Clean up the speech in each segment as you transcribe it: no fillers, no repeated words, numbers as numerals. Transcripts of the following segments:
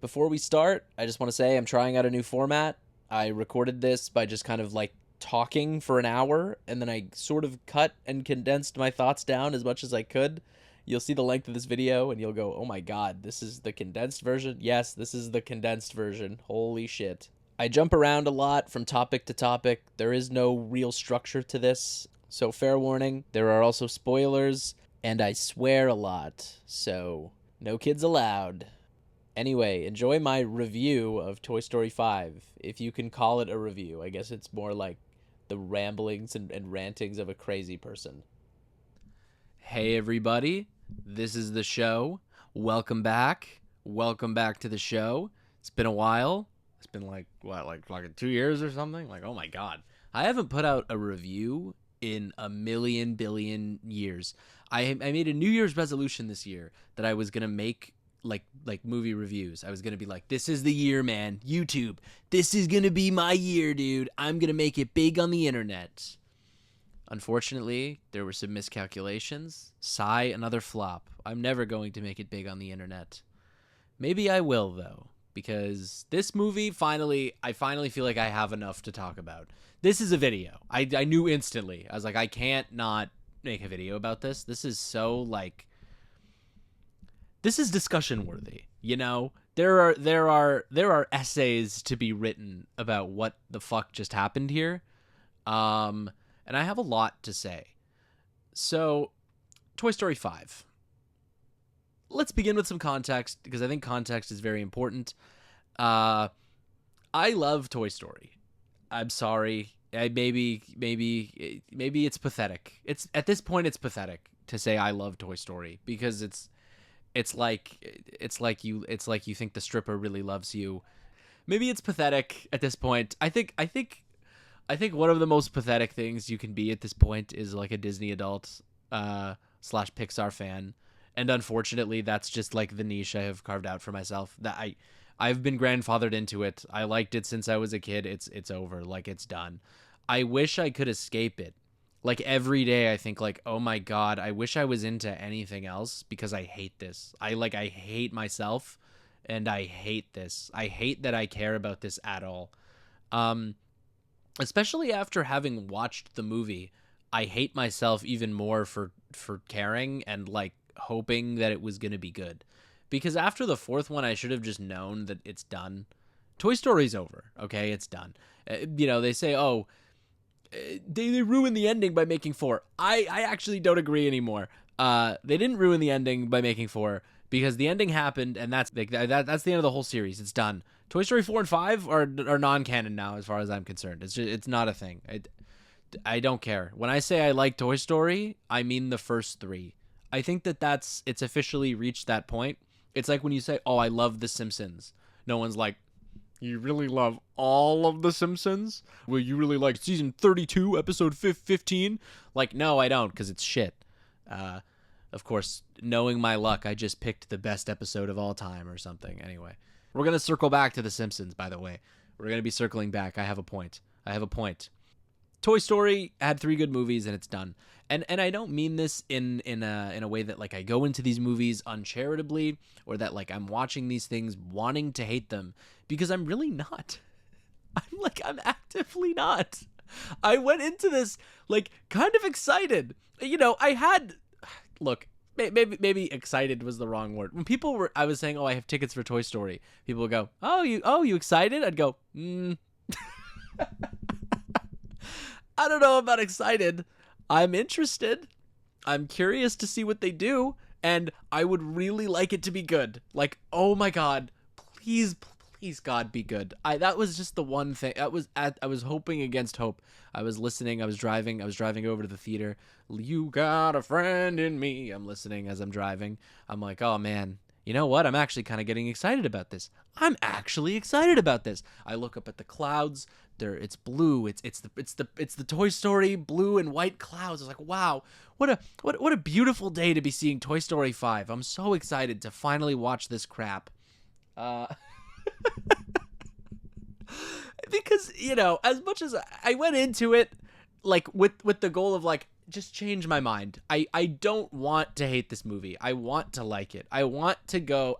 Before we start, I just want to say I'm trying out a new format. I recorded this by just kind of like talking for an hour, and then I sort of cut and condensed my thoughts down as much as I could. You'll see the length of this video and you'll go, oh my god, this is the condensed version? Yes, this is the condensed version. Holy shit. I jump around a lot from topic to topic. There is no real structure to this. So fair warning, there are also spoilers, and I swear a lot. So no kids allowed. Anyway, enjoy my review of Toy Story 5, if you can call it a review. I guess it's more like the ramblings and rantings of a crazy person. Hey everybody, this is the show. Welcome back. Welcome back to the show. It's been a while. It's been like 2 years or something? Like, oh my god. I haven't put out a review in a million billion years. I made a New Year's resolution this year that I was going to make like movie reviews. I was going to be like, this is the year, man. YouTube. This is going to be my year, dude. I'm going to make it big on the internet. Unfortunately, there were some miscalculations. Sigh, another flop. I'm never going to make it big on the internet. Maybe I will, though, because this movie, I finally feel like I have enough to talk about. This is a video. I knew instantly. I was like, I can't not make a video about this. This is so, like... This is discussion worthy, you know? There are essays to be written about what the fuck just happened here. And I have a lot to say. So, Toy Story 5. Let's begin with some context, because I think context is very important. I love Toy Story. I'm sorry. Maybe it's pathetic. At this point it's pathetic to say I love Toy Story, because it's like you think the stripper really loves you. Maybe it's pathetic at this point. I think one of the most pathetic things you can be at this point is like a Disney adult / Pixar fan. And unfortunately, that's just like the niche I have carved out for myself. That I've been grandfathered into it. I liked it since I was a kid. It's over. Like, it's done. I wish I could escape it. Like, every day I think, like, oh my god, I wish I was into anything else, because I hate this. I hate myself, and I hate this. I hate that I care about this at all. Especially after having watched the movie, I hate myself even more for caring and, like, hoping that it was going to be good. Because after the fourth one, I should have just known that it's done. Toy Story's over, okay? It's done. They say, oh, they ruined the ending by making 4. I actually don't agree anymore. They didn't ruin the ending by making 4, because the ending happened, and that's the end of the whole series. It's done. Toy Story 4 and 5 are non-canon now, as far as I'm concerned. It's not a thing. I don't care. When I say I like Toy Story, I mean the first 3. I think it's officially reached that point. It's like when you say, oh, I love The Simpsons. No one's like, you really love all of The Simpsons? Well, you really like season 32, episode 15? Like, no, I don't, because it's shit. Of course, knowing my luck, I just picked the best episode of all time or something. Anyway, we're going to circle back to The Simpsons, by the way. We're going to be circling back. I have a point. Toy Story had 3 good movies, and it's done. And I don't mean this in a way that, like, I go into these movies uncharitably, or that, like, I'm watching these things wanting to hate them, because I'm really not. I'm actively not. I went into this, like, kind of excited. Look, maybe excited was the wrong word. When I was saying, oh, I have tickets for Toy Story, people would go, oh, you excited? I'd go, I don't know about excited. I'm interested. I'm curious to see what they do, and I would really like it to be good. Like, oh my god, please God, be good. That was just the one thing. I was hoping against hope. I was listening. I was driving over to the theater. You got a friend in me. I'm listening as I'm driving. I'm like, oh man, you know what? I'm actually kind of getting excited about this. I'm actually excited about this. I look up at the clouds. It's blue. It's the Toy Story blue and white clouds. I was like, wow, what a beautiful day to be seeing Toy Story 5. I'm so excited to finally watch this crap. Because, as much as I went into it, like, with the goal of, like, just change my mind. I don't want to hate this movie. I want to like it. I want to go.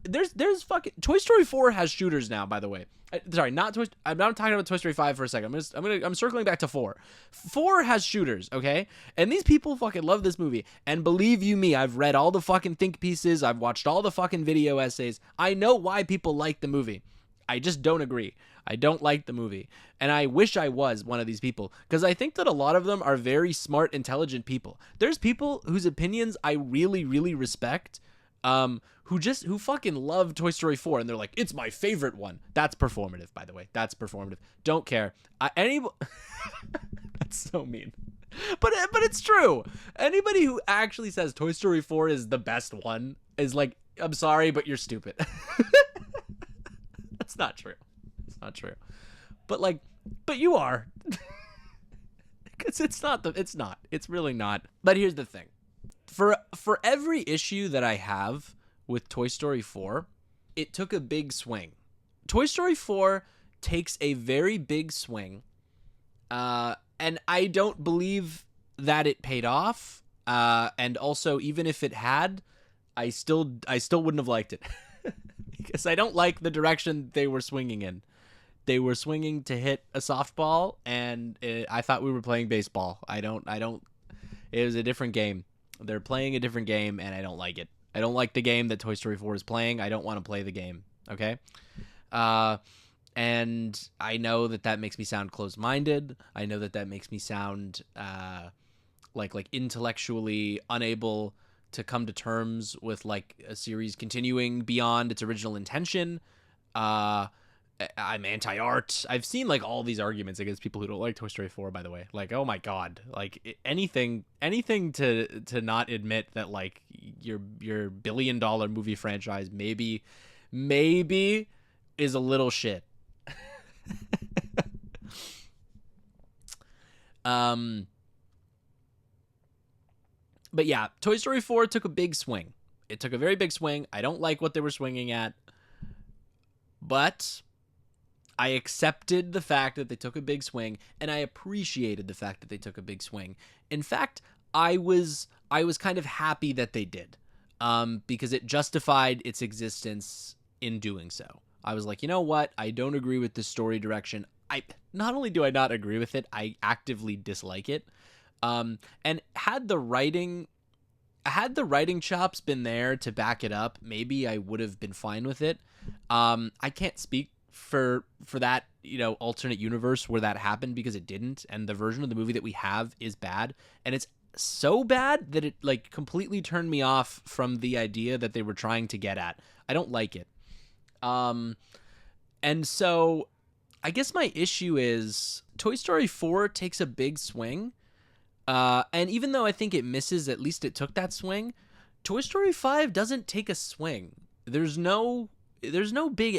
There's fucking Toy Story 4 has shooters now, by the way. Sorry, not Toy. I'm not talking about Toy Story 5 for a second. I'm circling back to 4. 4 has shooters, okay? And these people fucking love this movie. And believe you me, I've read all the fucking think pieces. I've watched all the fucking video essays. I know why people like the movie. I just don't agree. I don't like the movie. And I wish I was one of these people, because I think that a lot of them are very smart, intelligent people. There's people whose opinions I really, really respect, who fucking love Toy Story 4, and they're like, it's my favorite one. That's performative, by the way. That's performative. Don't care. That's so mean. But it's true. Anybody who actually says Toy Story 4 is the best one is like, I'm sorry, but you're stupid. That's not true. It's not true. But you are. Because it's not. It's really not. But here's the thing. For every issue that I have with Toy Story 4, it took a big swing. Toy Story 4 takes a very big swing. And I don't believe that it paid off. And also, even if it had, I still wouldn't have liked it. Because I don't like the direction they were swinging in. They were swinging to hit a softball, and I thought we were playing baseball. It was a different game. They're playing a different game, and I don't like it. I don't like the game that Toy Story 4 is playing. I don't want to play the game, okay? And I know that makes me sound closed-minded. I know that makes me sound like intellectually unable to come to terms with like a series continuing beyond its original intention. I'm anti-art. I've seen like all these arguments against people who don't like Toy Story 4, by the way. Like, oh my god, like anything to not admit that like your $1 billion movie franchise maybe is a little shit. But yeah, Toy Story 4 took a big swing. It took a very big swing. I don't like what they were swinging at. But I accepted the fact that they took a big swing, and I appreciated the fact that they took a big swing. In fact, I was kind of happy that they did, because it justified its existence in doing so. I was like, you know what? I don't agree with this story direction. Not only do I not agree with it, I actively dislike it. And had the writing chops been there to back it up, maybe I would have been fine with it. I can't speak for that, alternate universe where that happened, because it didn't, and the version of the movie that we have is bad, and it's so bad that it like completely turned me off from the idea that they were trying to get at. I don't like it. And so I guess my issue is Toy Story 4 takes a big swing. And even though I think it misses, at least it took that swing. Toy Story 5 doesn't take a swing. There's no big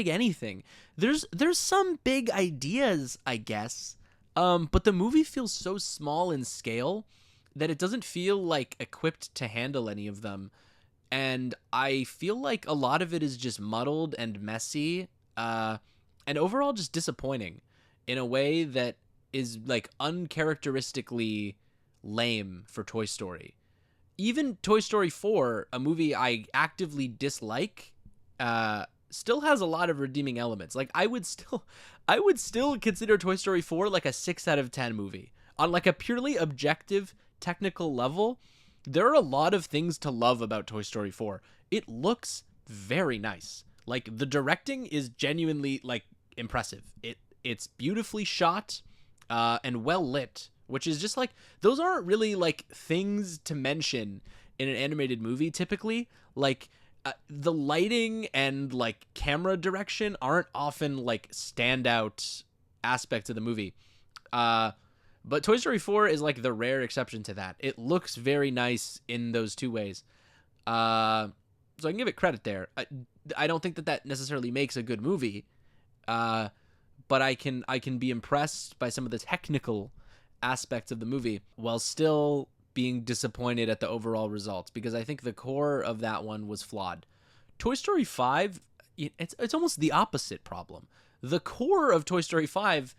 anything. There's some big ideas, I guess. But the movie feels so small in scale that it doesn't feel like equipped to handle any of them. And I feel like a lot of it is just muddled and messy, and overall just disappointing in a way that is like uncharacteristically lame for Toy Story. Even Toy Story 4, a movie I actively dislike, still has a lot of redeeming elements. Like I would still consider Toy Story 4 like a 6 out of 10 movie. On like a purely objective technical level, there are a lot of things to love about Toy Story 4. It looks very nice. Like the directing is genuinely like impressive. It's beautifully shot. And well lit, which is just like, those aren't really like things to mention in an animated movie typically. Like the lighting and like camera direction aren't often like standout aspects of the movie. But Toy Story 4 is like the rare exception to that. It looks very nice in those two ways. So I can give it credit there. I don't think that necessarily makes a good movie. But I can be impressed by some of the technical aspects of the movie while still being disappointed at the overall results, because I think the core of that one was flawed. Toy Story 5, it's almost the opposite problem. The core of Toy Story 5,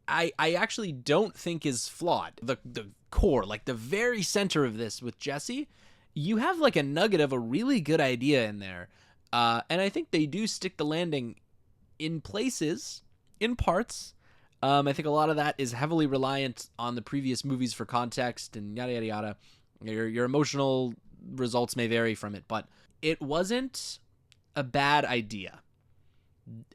I actually don't think is flawed. The core, like the very center of this with Jesse, you have like a nugget of a really good idea in there. And I think they do stick the landing in places, in parts. I think a lot of that is heavily reliant on the previous movies for context and yada, yada, yada. Your emotional results may vary from it, but it wasn't a bad idea.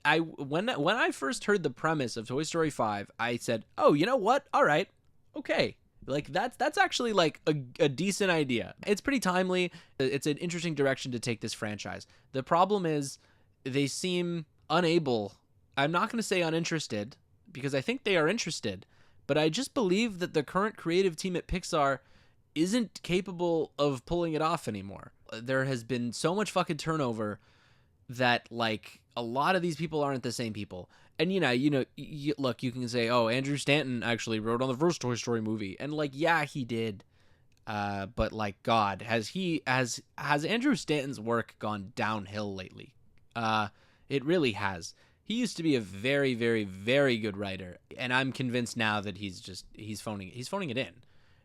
When I first heard the premise of Toy Story 5, I said, "Oh, you know what? All right, okay, like that's actually like a decent idea. It's pretty timely. It's an interesting direction to take this franchise. The problem is they seem unable. I'm not going to say uninterested because I think they are interested, but I just believe that the current creative team at Pixar isn't capable of pulling it off anymore. There has been so much fucking turnover that like a lot of these people aren't the same people. And look, you can say, "Oh, Andrew Stanton actually wrote on the first Toy Story movie," and like, yeah, he did. But like, God, has Andrew Stanton's work gone downhill lately? It really has. He used to be a very, very, very good writer, and I'm convinced now that he's phoning it in.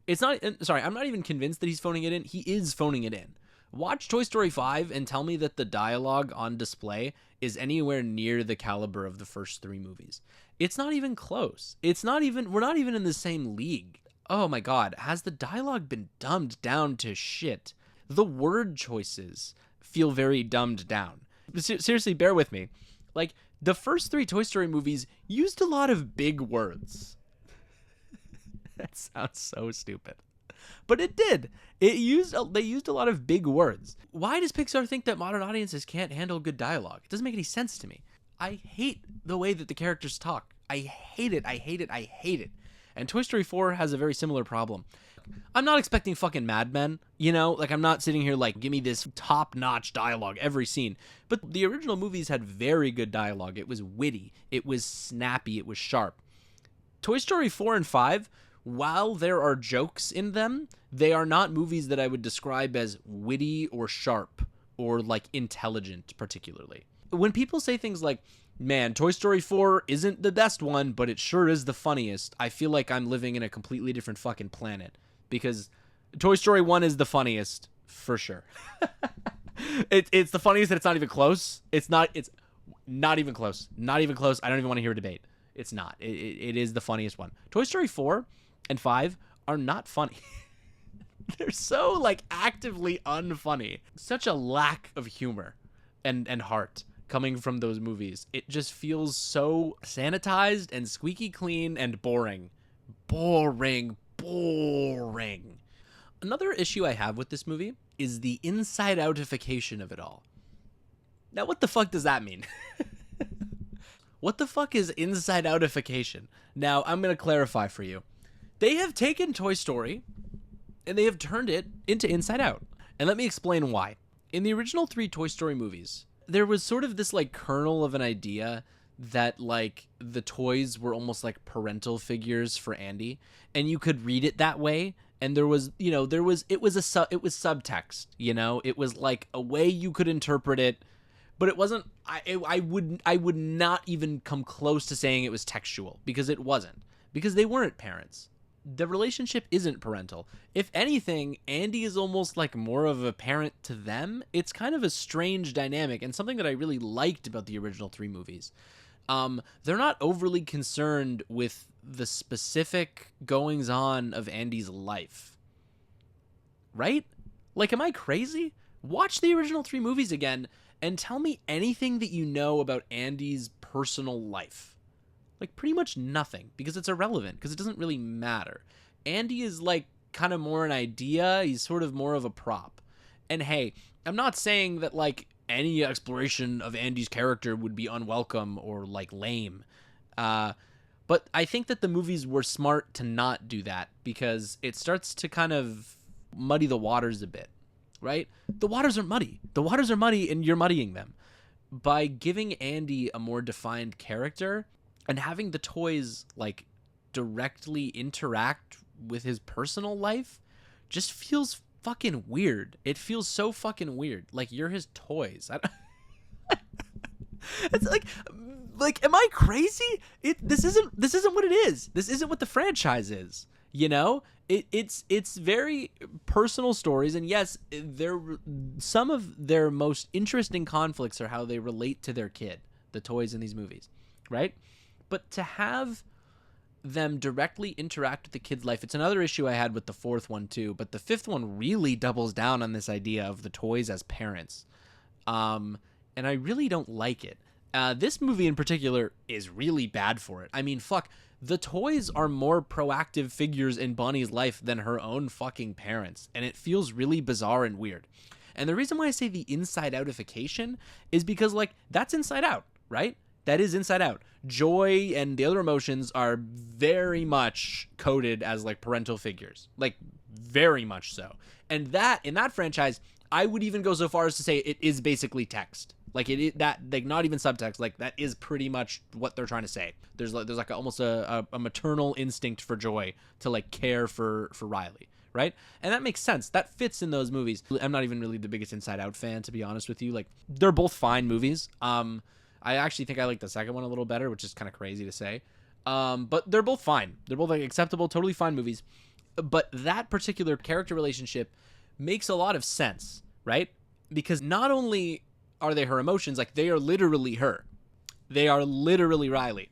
It's not. Sorry, I'm not even convinced that he's phoning it in. He is phoning it in. Watch Toy Story 5 and tell me that the dialogue on display is anywhere near the caliber of the first 3 movies. It's not even close. We're not even in the same league. Oh my God, has the dialogue been dumbed down to shit? The word choices feel very dumbed down. Seriously, bear with me. Like, the first 3 Toy Story movies used a lot of big words. That sounds so stupid. But it did. They used a lot of big words. Why does Pixar think that modern audiences can't handle good dialogue? It doesn't make any sense to me. I hate the way that the characters talk. I hate it. I hate it. I hate it. And Toy Story 4 has a very similar problem. I'm not expecting fucking Mad Men, like I'm not sitting here like, give me this top-notch dialogue every scene. But the original movies had very good dialogue. It was witty. It was snappy. It was sharp. Toy Story 4 and 5, while there are jokes in them, they are not movies that I would describe as witty or sharp or like intelligent particularly. When people say things like, "Man, Toy Story 4 isn't the best one, but it sure is the funniest," I feel like I'm living in a completely different fucking planet, because Toy Story 1 is the funniest for sure. It's the funniest that it's not even close. It's not even close. Not even close. I don't even want to hear a debate. It's not. It is the funniest one. Toy Story 4 and 5 are not funny. They're so like actively unfunny. Such a lack of humor and heart coming from those movies. It just feels so sanitized and squeaky clean and boring. Boring. Another issue I have with this movie is the inside-outification of it all. Now, what the fuck does that mean? What the fuck is inside-outification? Now, I'm going to clarify for you. They have taken Toy Story and they have turned it into Inside Out. And let me explain why. In the original 3 Toy Story movies, there was sort of this like kernel of an idea that like the toys were almost like parental figures for Andy, and you could read it that way. And it was subtext, it was like a way you could interpret it, but it wasn't. I would not even come close to saying it was textual, because it wasn't, because they weren't parents. The relationship isn't parental. If anything, Andy is almost like more of a parent to them. It's kind of a strange dynamic, and something that I really liked about the original 3 movies. They're not overly concerned with the specific goings-on of Andy's life. Right? Like, am I crazy? Watch the original 3 movies again and tell me anything that you know about Andy's personal life. Like, pretty much nothing, because it's irrelevant, because it doesn't really matter. Andy is, like, kind of more an idea. He's sort of more of a prop. And hey, I'm not saying that, like, any exploration of Andy's character would be unwelcome or, like, lame. But I think that the movies were smart to not do that, because it starts to kind of muddy the waters a bit, right? The waters are muddy. The waters are muddy, and you're muddying them. By giving Andy a more defined character and having the toys, like, directly interact with his personal life, just feels fucking weird. It feels so fucking weird. Like, you're his toys. It's like, am I crazy? This isn't what it is. This isn't what the franchise is. You know, it's very personal stories, and yes, they're some of their most interesting conflicts are how they relate to their kid, the toys in these movies, right? But to have them directly interact with the kid's life, it's another issue I had with the fourth one too. But the fifth one really doubles down on this idea of the toys as parents, and I really don't like it. This movie in particular is really bad for it. I mean, fuck. The toys are more proactive figures in Bonnie's life than her own fucking parents, and it feels really bizarre and weird. And the reason why I say the inside outification is because, like, that's Inside Out, right? That is Inside Out. Joy and the other emotions are very much coded as, like, parental figures. Like, very much so. And that, in that franchise, I would even go so far as to say it is basically text. Like that, like not even subtext. Like that is pretty much what they're trying to say. There's almost a maternal instinct for Joy to like care for Riley, right? And that makes sense. That fits in those movies. I'm not even really the biggest Inside Out fan, to be honest with you. Like they're both fine movies. I actually think I like the second one a little better, which is kind of crazy to say. But they're both fine. They're both like acceptable, totally fine movies. But that particular character relationship makes a lot of sense, right? Because not only are they her emotions, like they are literally her. They are literally Riley.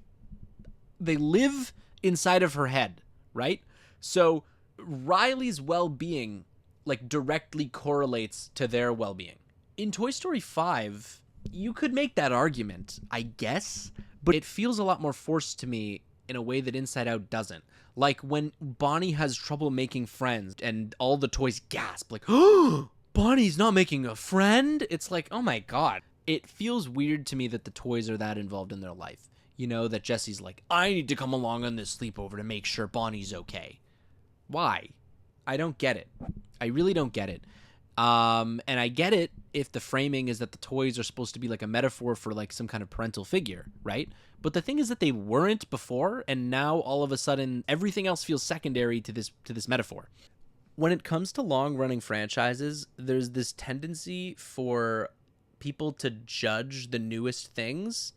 They live inside of her head, right? So Riley's well-being like directly correlates to their well-being. In Toy Story 5, you could make that argument, I guess, but it feels a lot more forced to me in a way that Inside Out doesn't. Like when Bonnie has trouble making friends and all the toys gasp like, "Oh, Bonnie's not making a friend?" It's like, oh my god. It feels weird to me that the toys are that involved in their life. You know, that Jesse's like, I need to come along on this sleepover to make sure Bonnie's okay. Why? I don't get it. I really don't get it. And I get it if the framing is that the toys are supposed to be like a metaphor for like some kind of parental figure, right? But the thing is that they weren't before, and now all of a sudden everything else feels secondary to this metaphor. When it comes to long-running franchises, there's this tendency for people to judge the newest things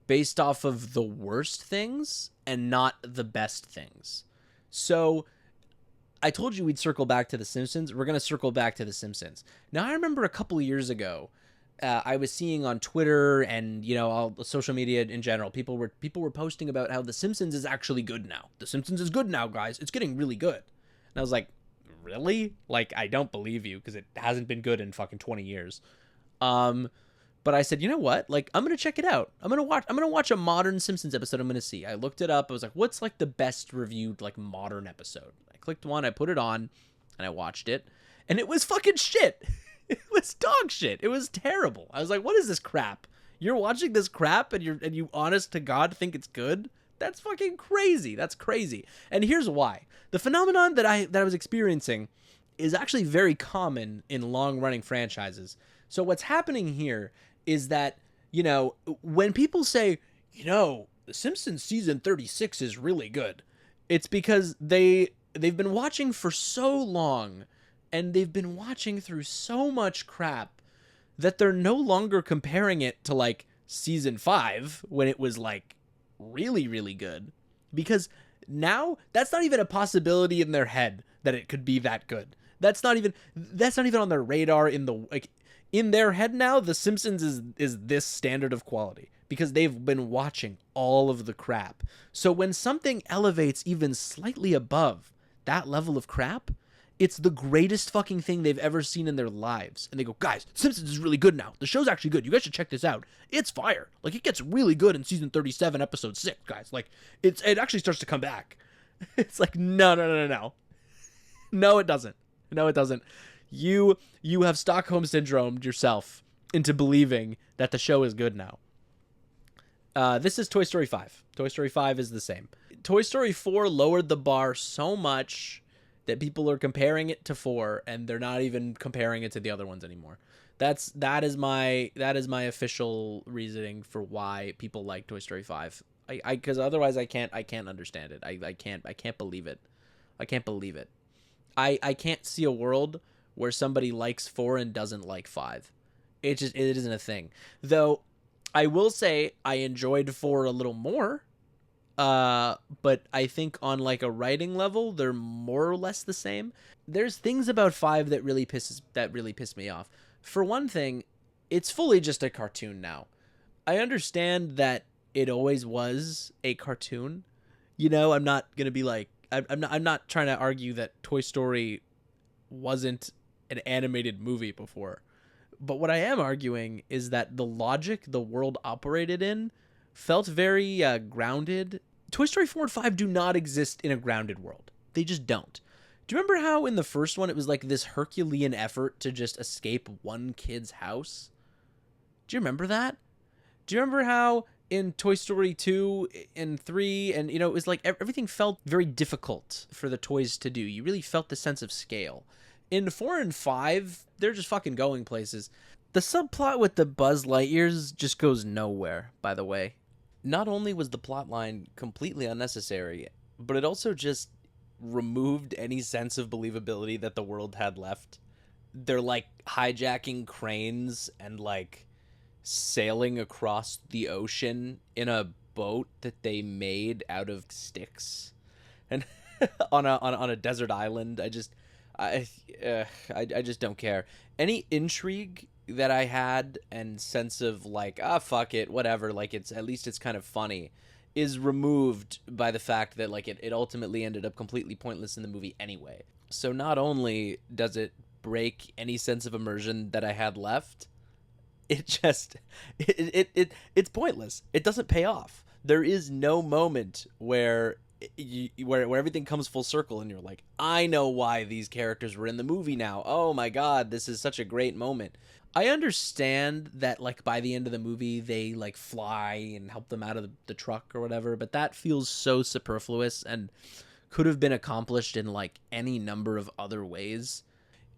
based off of the worst things and not the best things. So I told you we'd circle back to The Simpsons. We're going to circle back to The Simpsons. Now, I remember a couple of years ago, I was seeing on Twitter and, you know, all social media in general, people were posting about how The Simpsons is actually good now. The Simpsons is good now, guys. It's getting really good. And I was like, really? Like, I don't believe you, because it hasn't been good in fucking 20 years. But I said, you know what? Like, I'm gonna check it out. I'm gonna watch a modern Simpsons episode. I'm gonna see. I looked it up. I was like, what's like the best reviewed like modern episode? I clicked one. I put it on, and I watched it, and it was fucking shit. It was dog shit. It was terrible. I was like, what is this crap? You're watching this crap, and you honest to God think it's good? That's fucking crazy. That's crazy. And here's why. The phenomenon that I was experiencing is actually very common in long-running franchises. So what's happening here is that, you know, when people say, you know, The Simpsons season 36 is really good, it's because they've been watching for so long and they've been watching through so much crap that they're no longer comparing it to like season 5 when it was like really, really good, because now that's not even a possibility in their head that it could be that good. That's not even on their radar. In their head now, The Simpsons is this standard of quality because they've been watching all of the crap. So when something elevates even slightly above that level of crap, it's the greatest fucking thing they've ever seen in their lives. And they go, guys, Simpsons is really good now. The show's actually good. You guys should check this out. It's fire. Like, it gets really good in season 37, episode 6, guys. Like, it actually starts to come back. It's like, no. No, it doesn't. No, it doesn't. You have Stockholm syndromed yourself into believing that the show is good now. This is Toy Story 5. Toy Story 5 is the same. Toy Story 4 lowered the bar so much that people are comparing it to 4, and they're not even comparing it to the other ones anymore. That is my official reasoning for why people like Toy Story 5. Because otherwise I can't understand it. I can't believe it. I can't believe it. I can't see a world where somebody likes 4 and doesn't like 5. It isn't a thing. Though I will say I enjoyed 4 a little more. But I think on like a writing level, they're more or less the same. There's things about 5 that really piss me off. For one thing, it's fully just a cartoon now. I understand that it always was a cartoon. You know, I'm not gonna be like I'm not trying to argue that Toy Story wasn't an animated movie before. But what I am arguing is that the logic the world operated in felt very grounded. Toy Story 4 and 5 do not exist in a grounded world. They just don't. Do you remember how in the first one it was like this Herculean effort to just escape one kid's house? Do you remember that? Do you remember how in Toy Story 2 and 3 and, you know, it was like everything felt very difficult for the toys to do. You really felt the sense of scale. In 4 and 5, they're just fucking going places. The subplot with the Buzz Lightyears just goes nowhere, by the way. Not only was the plotline completely unnecessary, but it also just removed any sense of believability that the world had left. They're like hijacking cranes and like sailing across the ocean in a boat that they made out of sticks and on a desert island. I just don't care. Any intrigue that I had and sense of like, fuck it, whatever, like it's at least it's kind of funny, is removed by the fact that like it ultimately ended up completely pointless in the movie anyway. So not only does it break any sense of immersion that I had left, it just it's pointless. It doesn't pay off. There is no moment where where everything comes full circle and you're like, I know why these characters were in the movie now. Oh my god, this is such a great moment. I understand that like by the end of the movie they like fly and help them out of the truck or whatever, but that feels so superfluous and could have been accomplished in like any number of other ways.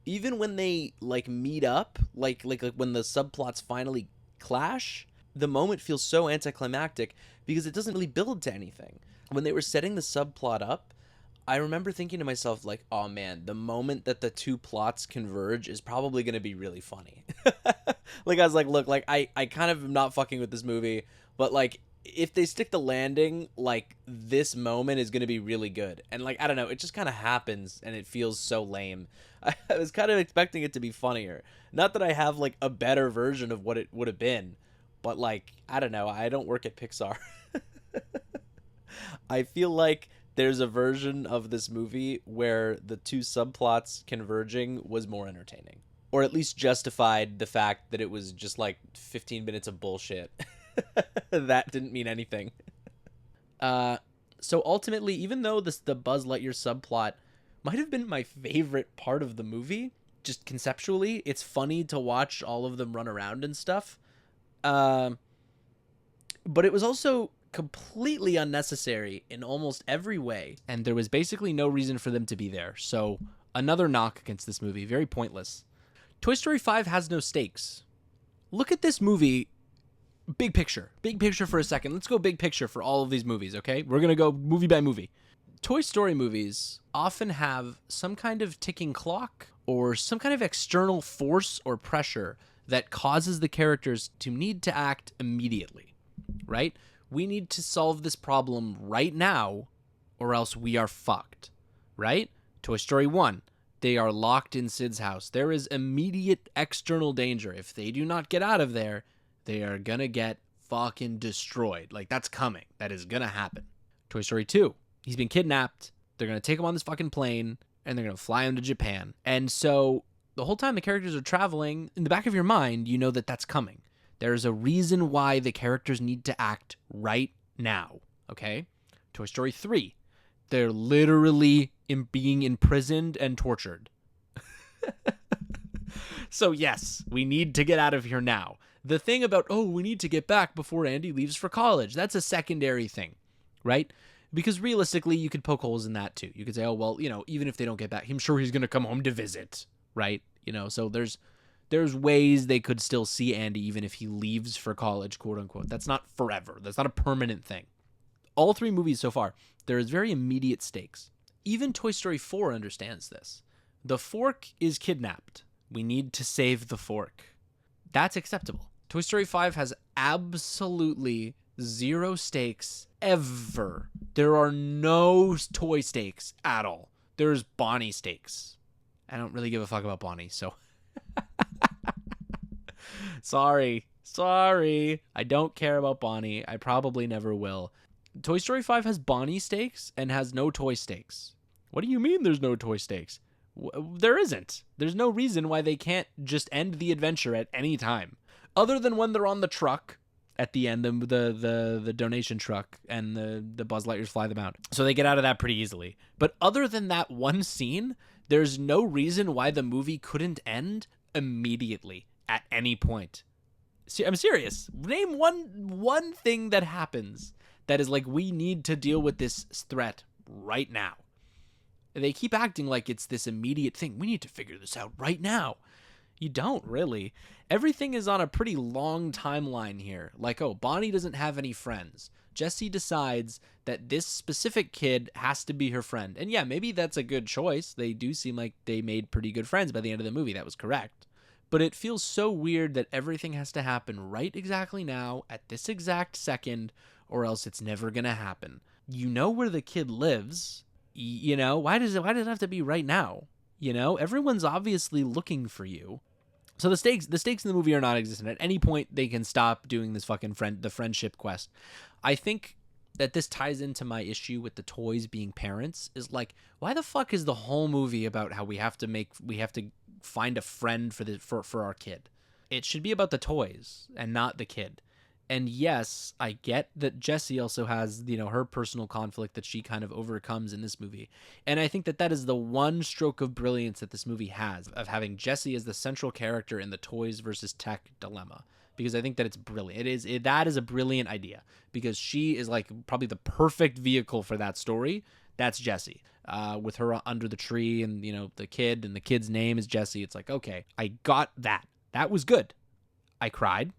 Even when they like meet up, like when the subplots finally clash, the moment feels so anticlimactic because it doesn't really build to anything. When they were setting the subplot up, I remember thinking to myself, like, oh man, the moment that the two plots converge is probably going to be really funny. Like, I was like, look, like, I kind of am not fucking with this movie, but, like, if they stick the landing, like, this moment is going to be really good. And, like, I don't know, it just kind of happens, and it feels so lame. I was kind of expecting it to be funnier. Not that I have, like, a better version of what it would have been, but, like, I don't know, I don't work at Pixar. I feel like there's a version of this movie where the two subplots converging was more entertaining, or at least justified the fact that it was just like 15 minutes of bullshit that didn't mean anything. So ultimately, even though the Buzz Lightyear subplot might have been my favorite part of the movie, just conceptually, it's funny to watch all of them run around and stuff. But it was also completely unnecessary in almost every way, and there was basically no reason for them to be there. So another knock against this movie, very pointless. Toy Story 5 has no stakes. Look at this movie, big picture for a second. Let's go big picture for all of these movies, okay? We're gonna go movie by movie. Toy Story movies often have some kind of ticking clock or some kind of external force or pressure that causes the characters to need to act immediately, right? We need to solve this problem right now or else we are fucked, right? Toy Story 1, they are locked in Sid's house. There is immediate external danger. If they do not get out of there, they are gonna get fucking destroyed. Like, that's coming. That is gonna happen. Toy Story 2, he's been kidnapped. They're gonna take him on this fucking plane and they're gonna fly him to Japan. And so the whole time the characters are traveling, in the back of your mind, you know that that's coming. There's a reason why the characters need to act right now, okay? Toy Story 3, they're literally being imprisoned and tortured. So yes, we need to get out of here now. The thing about, we need to get back before Andy leaves for college, that's a secondary thing, right? Because realistically, you could poke holes in that too. You could say, even if they don't get back, I'm sure he's going to come home to visit, right? So there's ways they could still see Andy even if he leaves for college, quote unquote. That's not forever. That's not a permanent thing. All three movies so far, there is very immediate stakes. Even Toy Story 4 understands this. The fork is kidnapped. We need to save the fork. That's acceptable. Toy Story 5 has absolutely Zero stakes ever. There are no toy stakes at all. There's Bonnie stakes. I don't really give a fuck about Bonnie, so sorry. I don't care about Bonnie. I probably never will. Toy Story 5 has Bonnie stakes and has no toy stakes. What do you mean there's no toy stakes? There isn't. There's no reason why they can't just end the adventure at any time. Other than when they're on the truck at the end, the donation truck, and the Buzz Lightyears fly them out. So they get out of that pretty easily. But other than that one scene, there's no reason why the movie couldn't end immediately at any point. I'm serious. Name one thing that happens that is like, we need to deal with this threat right now. They keep acting like it's this immediate thing. We need to figure this out right now. You don't really. Everything is on a pretty long timeline here. Like, oh, Bonnie doesn't have any friends. Jessie decides that this specific kid has to be her friend. And yeah, maybe that's a good choice. They do seem like they made pretty good friends by the end of the movie. That was correct. But it feels so weird that everything has to happen right exactly now, at this exact second, or else it's never going to happen. You know where the kid lives. You know, why does it have to be right now? You know, everyone's obviously looking for you. So the stakes in the movie are non-existent. At any point, they can stop doing this fucking the friendship quest. I think that this ties into my issue with the toys being parents. Is like, why the fuck is the whole movie about how we have to find a friend for our kid? It should be about the toys and not the kid. And yes, I get that Jessie also has, you know, her personal conflict that she kind of overcomes in this movie. And I think that is the one stroke of brilliance that this movie has, of having Jessie as the central character in the toys versus tech dilemma. Because I think that it's brilliant. That is a brilliant idea, because she is like probably the perfect vehicle for that story. That's Jessie. With her under the tree, and, you know, the kid, and the kid's name is Jessie. It's like, okay, I got that. That was good. I cried.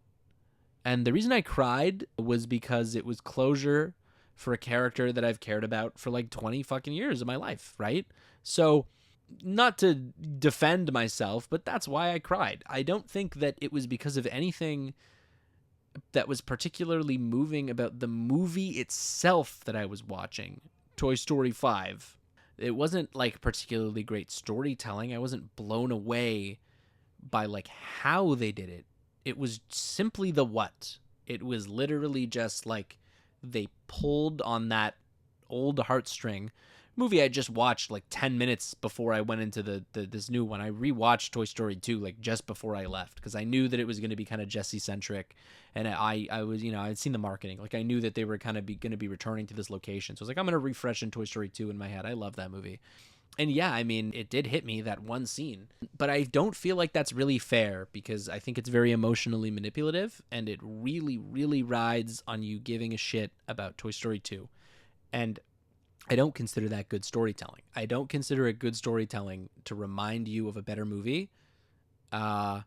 And the reason I cried was because it was closure for a character that I've cared about for like 20 fucking years of my life, right? So, not to defend myself, but that's why I cried. I don't think that it was because of anything that was particularly moving about the movie itself that I was watching, Toy Story 5. It wasn't like particularly great storytelling. I wasn't blown away by like how they did it. It was simply the what. It was literally just like they pulled on that old heartstring. Movie I just watched like 10 minutes before I went into this new one. I rewatched Toy Story 2 like just before I left, because I knew that it was going to be kind of Jessie-centric, and I was, you know, I'd seen the marketing. Like, I knew that they were kind of going to be returning to this location. So I was like, I'm going to refresh in Toy Story 2 in my head. I love that movie. And yeah, I mean, it did hit me, that one scene. But I don't feel like that's really fair, because I think it's very emotionally manipulative, and it really, really rides on you giving a shit about Toy Story 2. And I don't consider that good storytelling. I don't consider it good storytelling to remind you of a better movie, and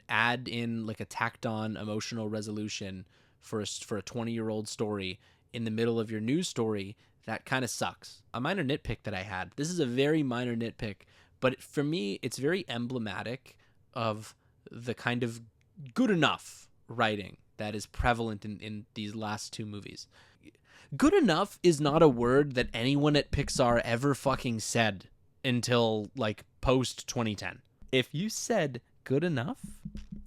add in like a tacked on emotional resolution for a 20-year-old story in the middle of your news story. That kind of sucks. A minor nitpick that I had. This is a very minor nitpick, but for me, it's very emblematic of the kind of good enough writing that is prevalent in these last two movies. Good enough is not a word that anyone at Pixar ever fucking said until like post 2010. If you said good enough,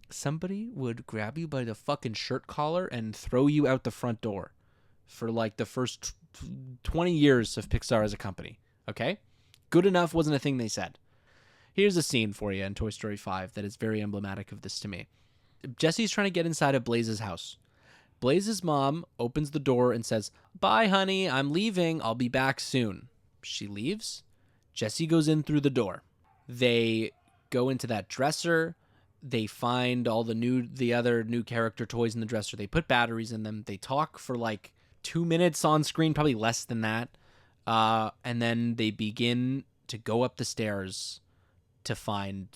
somebody would grab you by the fucking shirt collar and throw you out the front door for like the first 20 years of Pixar as a company. Okay? Good enough wasn't a thing they said. Here's a scene for you in Toy Story 5 that is very emblematic of this to me. Jessie's trying to get inside of Blaze's house. Blaze's mom opens the door and says, "Bye, honey, I'm leaving. I'll be back soon." She leaves. Jessie goes in through the door. They go into that dresser. They find all the other new character toys in the dresser. They put batteries in them. They talk for like 2 minutes on screen, probably less than that. And then they begin to go up the stairs to find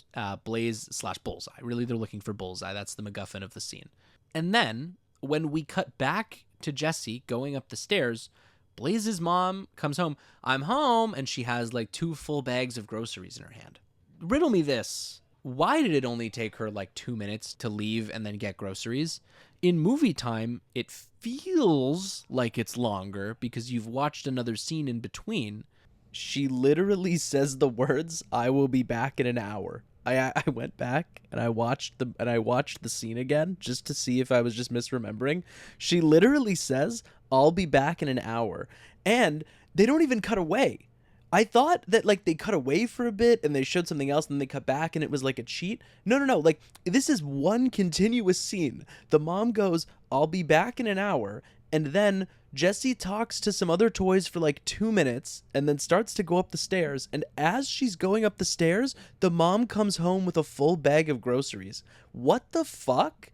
Blaze/Bullseye. Really, they're looking for Bullseye. That's the MacGuffin of the scene. And then when we cut back to Jessie going up the stairs, Blaze's mom comes home. "I'm home," and she has like 2 full bags of groceries in her hand. Riddle me this. Why did it only take her like 2 minutes to leave and then get groceries? In movie time, it feels like it's longer because you've watched another scene in between. She literally says the words, "I will be back in an hour." I went back and I watched the scene again just to see if I was just misremembering. She literally says, "I'll be back in an hour." And they don't even cut away. I thought that like they cut away for a bit and they showed something else and then they cut back and it was like a cheat. No, no, no. Like this is one continuous scene. The mom goes, "I'll be back in an hour." And then Jessie talks to some other toys for like 2 minutes and then starts to go up the stairs. And as she's going up the stairs, the mom comes home with a full bag of groceries. What the fuck?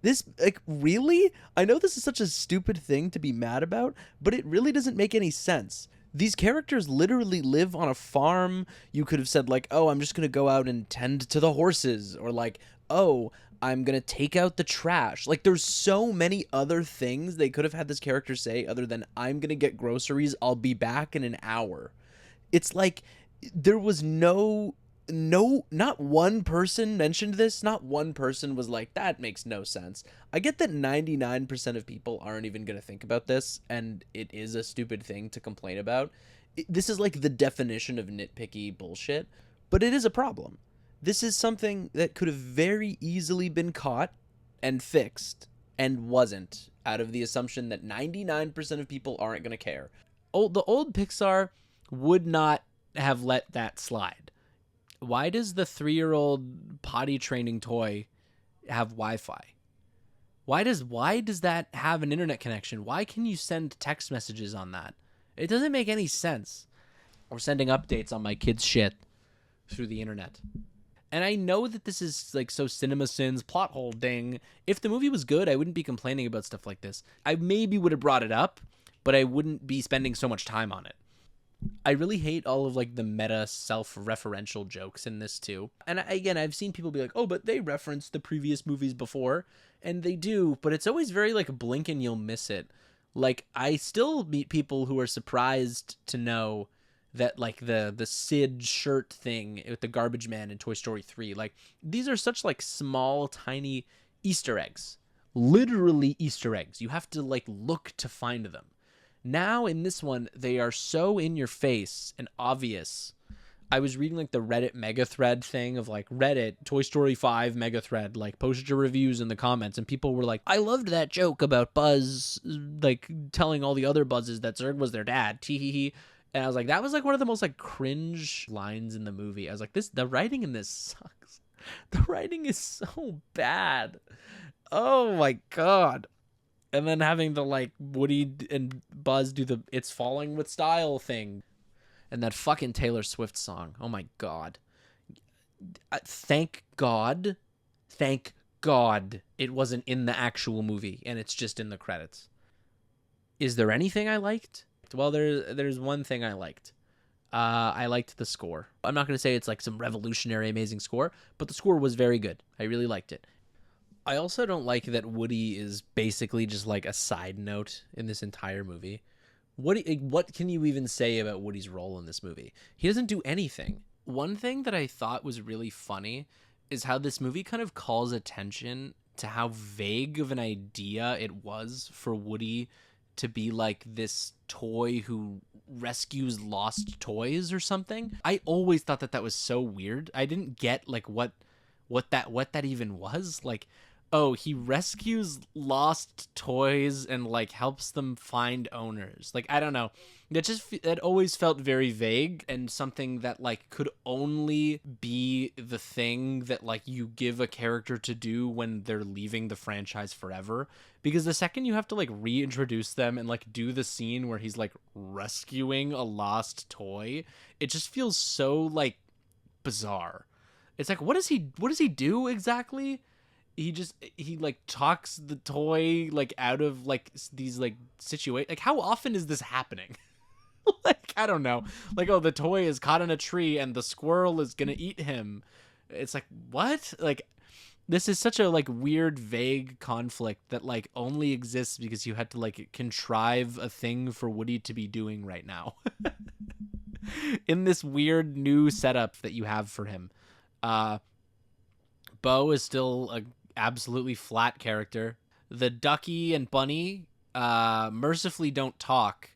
This, like, really? I know this is such a stupid thing to be mad about, but it really doesn't make any sense. These characters literally live on a farm. You could have said, like, oh, I'm just going to go out and tend to the horses. Or, like, oh, I'm going to take out the trash. Like, there's so many other things they could have had this character say other than, I'm going to get groceries. I'll be back in an hour. It's like there was not one person mentioned this. Not one person was like, that makes no sense. I get that 99% of people aren't even going to think about this, and it is a stupid thing to complain about. This is like the definition of nitpicky bullshit, but it is a problem. This is something that could have very easily been caught and fixed and wasn't, out of the assumption that 99% of people aren't going to care. The old Pixar would not have let that slide. Why does the 3-year-old potty training toy have Wi-Fi? Why does that have an internet connection? Why can you send text messages on that? It doesn't make any sense. Or sending updates on my kid's shit through the internet. And I know that this is like so CinemaSins plot hole ding. If the movie was good, I wouldn't be complaining about stuff like this. I maybe would have brought it up, but I wouldn't be spending so much time on it. I really hate all of like the meta self-referential jokes in this too. And again, I've seen people be like, oh, but they referenced the previous movies before. And they do, but it's always very like blink and you'll miss it. Like I still meet people who are surprised to know that like the Sid shirt thing with the garbage man in Toy Story 3. Like these are such like small, tiny Easter eggs. Literally Easter eggs. You have to like look to find them. Now in this one, they are so in your face and obvious. I was reading like the Reddit mega thread thing of like Reddit Toy Story 5 mega thread, like posted your reviews in the comments, and people were like, I loved that joke about Buzz like telling all the other Buzzes that Zurg was their dad. Tee. And I was like, that was like one of the most like cringe lines in the movie. I was like, the writing in this sucks. The writing is so bad. Oh my god. And then having the like Woody and Buzz do the "It's Falling with Style" thing. And that fucking Taylor Swift song. Oh my god. Thank God it wasn't in the actual movie and it's just in the credits. Is there anything I liked? Well, there's one thing I liked. I liked the score. I'm not going to say it's like some revolutionary amazing score, but the score was very good. I really liked it. I also don't like that Woody is basically just like a side note in this entire movie. What can you even say about Woody's role in this movie? He doesn't do anything. One thing that I thought was really funny is how this movie kind of calls attention to how vague of an idea it was for Woody to be like this toy who rescues lost toys or something. I always thought that was so weird. I didn't get like what that even was. Like, oh, he rescues lost toys and like helps them find owners. Like, I don't know. That always felt very vague and something that like could only be the thing that like you give a character to do when they're leaving the franchise forever. Because the second you have to like reintroduce them and like do the scene where he's like rescuing a lost toy, it just feels so like bizarre. It's like, what does he do exactly? He like talks the toy like out of like these like situations. Like, how often is this happening? Like, I don't know. Like, oh, the toy is caught in a tree and the squirrel is gonna eat him. It's like, what? Like, this is such a like weird, vague conflict that like only exists because you had to like contrive a thing for Woody to be doing right now. In this weird new setup that you have for him. Bo is still a absolutely flat character. The Ducky and Bunny mercifully don't talk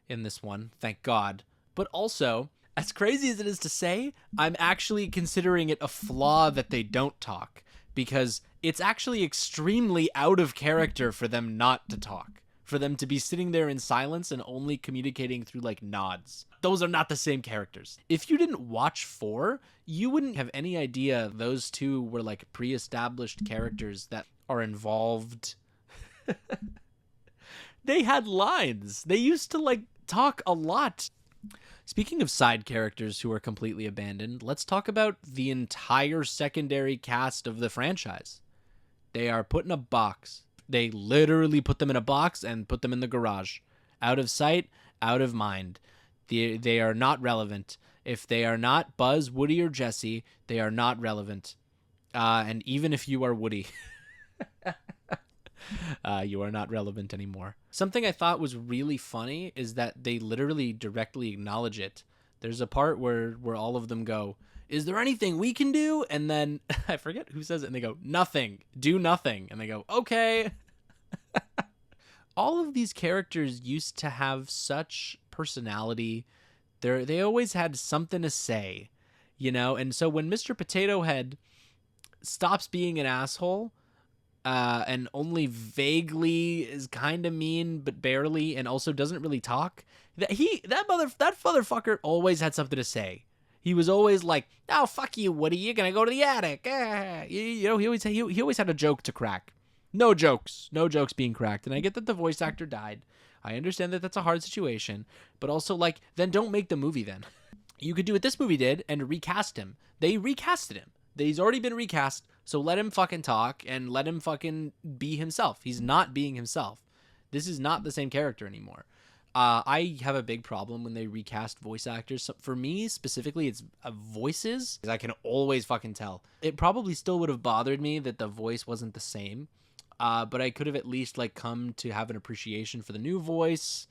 in this one, thank God. But also, as crazy as it is to say, I'm actually considering it a flaw that they don't talk, because it's actually extremely out of character for them not to talk. For them to be sitting there in silence and only communicating through like nods. Those are not the same characters. If you didn't watch 4, you wouldn't have any idea those two were like pre-established characters that are involved. They had lines. They used to like talk a lot. Speaking of side characters who are completely abandoned, let's talk about the entire secondary cast of the franchise. They are put in a box. They literally put them in a box and put them in the garage. Out of sight, out of mind. They are not relevant. If they are not Buzz, Woody, or Jesse, they are not relevant. And even if you are Woody, you are not relevant anymore. Something I thought was really funny is that they literally directly acknowledge it. There's a part where all of them go, "Is there anything we can do?" And then I forget who says it, and they go, "Nothing. Do nothing." And they go, "Okay." All of these characters used to have such personality. They always had something to say, you know? And so when Mr. Potato Head stops being an asshole, and only vaguely is kind of mean, but barely, and also doesn't really talk, that motherfucker always had something to say. He was always like, "Oh, fuck you, Woody. You're gonna go to the attic." You know, he always had a joke to crack. No jokes being cracked. And I get that the voice actor died. I understand that that's a hard situation, but also like, then don't make the movie then. You could do what this movie did and recast him. They recasted him. He's already been recast, so let him fucking talk and let him fucking be himself. He's not being himself. This is not the same character anymore. I have a big problem when they recast voice actors. So for me, specifically, it's voices. I can always fucking tell. It probably still would have bothered me that the voice wasn't the same. But I could have at least like come to have an appreciation for the new voice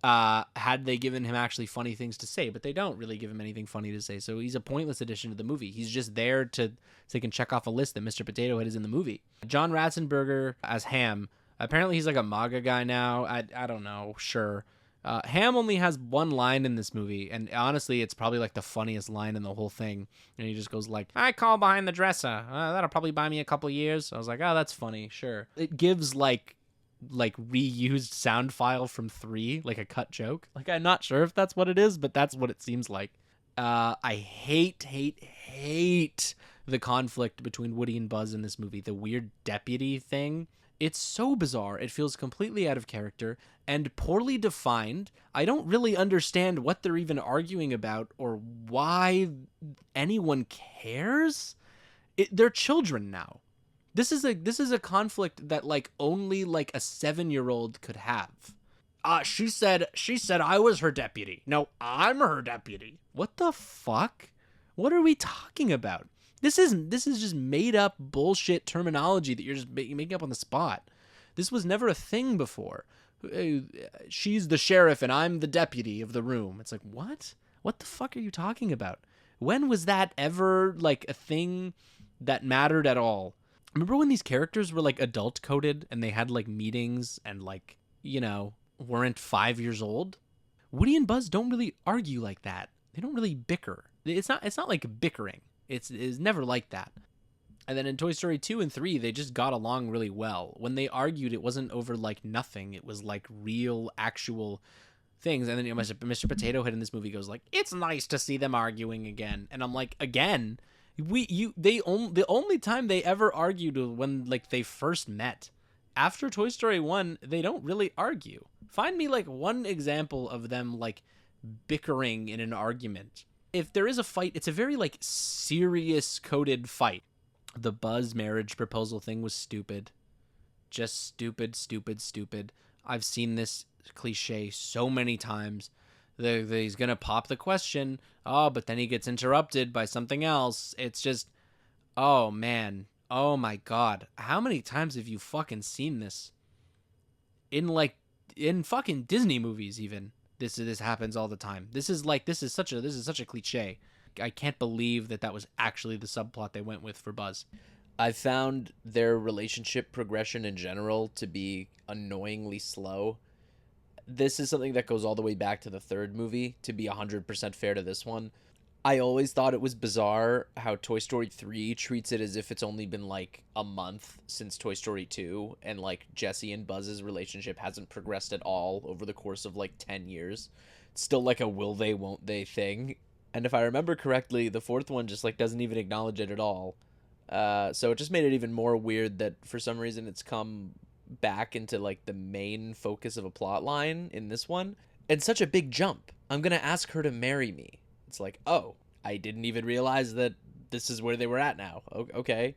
had they given him actually funny things to say. But they don't really give him anything funny to say. So he's a pointless addition to the movie. He's just there so they can check off a list that Mr. Potato Head is in the movie. John Ratzenberger as Ham. Apparently he's like a MAGA guy now. I don't know. Sure. Ham only has one line in this movie, and honestly, it's probably like the funniest line in the whole thing. And he just goes like, "I call behind the dresser. That'll probably buy me a couple years." I was like, "Oh, that's funny, sure." It gives like reused sound file from 3, like a cut joke. Like, I'm not sure if that's what it is, but that's what it seems like. I hate the conflict between Woody and Buzz in this movie. The weird deputy thing. It's so bizarre. It feels completely out of character and poorly defined. I don't really understand what they're even arguing about or why anyone cares. They're children now. This is a conflict that like only like a 7-year-old could have. She said I was her deputy. No, I'm her deputy. What the fuck? What are we talking about? This is just made up bullshit terminology that you're just making up on the spot. This was never a thing before. She's the sheriff and I'm the deputy of the room. It's like, what? What the fuck are you talking about? When was that ever like a thing that mattered at all? Remember when these characters were like adult coded and they had like meetings and like, you know, weren't 5 years old? Woody and Buzz don't really argue like that. They don't really bicker. It's not like bickering. It's never like that. And then in Toy Story 2 and 3, they just got along really well. When they argued, it wasn't over like nothing. It was like real, actual things. And then you know, Mr. Potato Head in this movie goes like, "It's nice to see them arguing again." And I'm like, again, the only time they ever argued was when like they first met. After Toy Story 1, they don't really argue. Find me like one example of them like bickering in an argument. If there is a fight, it's a very like serious coded fight. The Buzz marriage proposal thing was stupid. Just stupid. I've seen this cliche so many times. He's gonna pop the question, but then he gets interrupted by something else. It's just, oh man, oh my god, how many times have you fucking seen this? In fucking Disney movies even. This happens all the time. This is such a cliche. I can't believe that was actually the subplot they went with for Buzz. I've found their relationship progression in general to be annoyingly slow. This is something that goes all the way back to the third movie, to be 100% fair to this one. I always thought it was bizarre how Toy Story 3 treats it as if it's only been like a month since Toy Story 2, and like Jesse and Buzz's relationship hasn't progressed at all over the course of like 10 years. It's still like a will they, won't they thing. And if I remember correctly, the fourth one just like doesn't even acknowledge it at all. So it just made it even more weird that for some reason it's come back into like the main focus of a plot line in this one. And such a big jump. I'm gonna ask her to marry me. It's like, oh, I didn't even realize that this is where they were at now. Okay.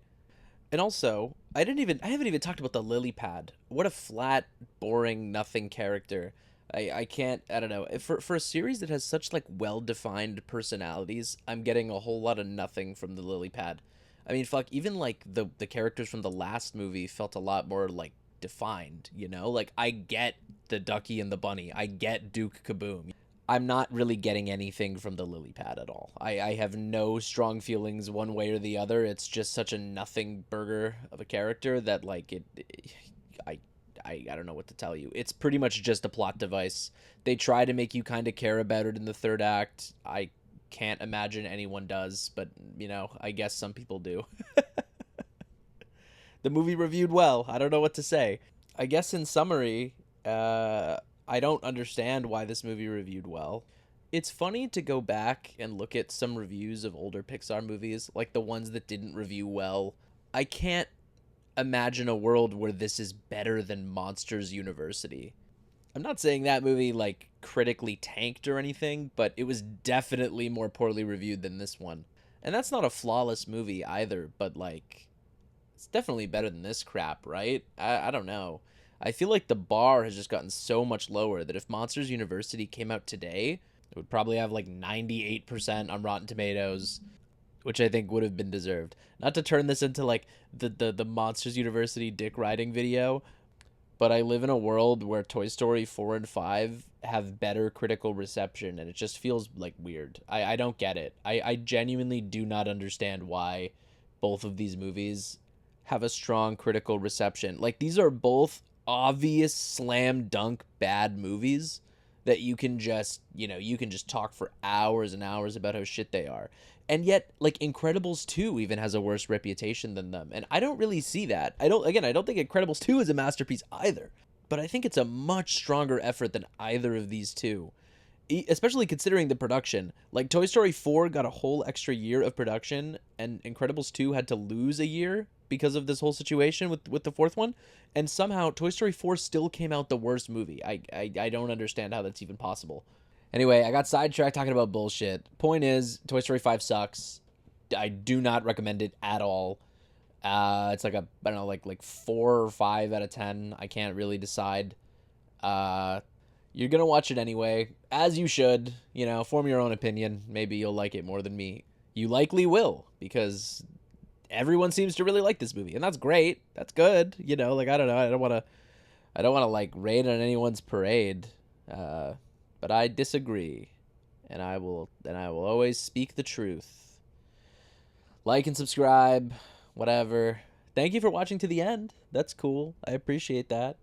And also, I haven't even talked about the lily pad. What a flat, boring, nothing character. I don't know. For a series that has such like well-defined personalities, I'm getting a whole lot of nothing from the lily pad. I mean, fuck, even like the characters from the last movie felt a lot more like defined, you know? Like I get the ducky and the bunny. I get Duke Kaboom. I'm not really getting anything from the lily pad at all. I have no strong feelings one way or the other. It's just such a nothing burger of a character that like I I don't know what to tell you. It's pretty much just a plot device. They try to make you kind of care about it in the third act. I can't imagine anyone does, but you know, I guess some people do. The movie reviewed well. I don't know what to say. I guess in summary, I don't understand why this movie reviewed well. It's funny to go back and look at some reviews of older Pixar movies, like the ones that didn't review well. I can't imagine a world where this is better than Monsters University. I'm not saying that movie like critically tanked or anything, but it was definitely more poorly reviewed than this one. And that's not a flawless movie either, but like it's definitely better than this crap, right? I don't know. I feel like the bar has just gotten so much lower that if Monsters University came out today, it would probably have like 98% on Rotten Tomatoes, which I think would have been deserved. Not to turn this into like the Monsters University dick riding video, but I live in a world where Toy Story 4 and 5 have better critical reception, and it just feels like weird. I don't get it. I genuinely do not understand why both of these movies have a strong critical reception. Like, these are both obvious slam dunk bad movies that you can just, you know, you can just talk for hours and hours about how shit they are. And yet, like, Incredibles 2 even has a worse reputation than them. And I don't really see that. I don't think Incredibles 2 is a masterpiece either. But I think it's a much stronger effort than either of these two. Especially considering the production. Like, Toy Story 4 got a whole extra year of production, and Incredibles 2 had to lose a year because of this whole situation with the fourth one. And somehow, Toy Story 4 still came out the worst movie. I don't understand how that's even possible. Anyway, I got sidetracked talking about bullshit. Point is, Toy Story 5 sucks. I do not recommend it at all. It's like a, I don't know, like 4 or 5 out of 10. I can't really decide. You're gonna watch it anyway, as you should. You know, form your own opinion. Maybe you'll like it more than me. You likely will, because everyone seems to really like this movie, and that's great. That's good. You know, like, I don't know. I don't want to like rain on anyone's parade. But I disagree, and I will always speak the truth. Like and subscribe, whatever. Thank you for watching to the end. That's cool. I appreciate that.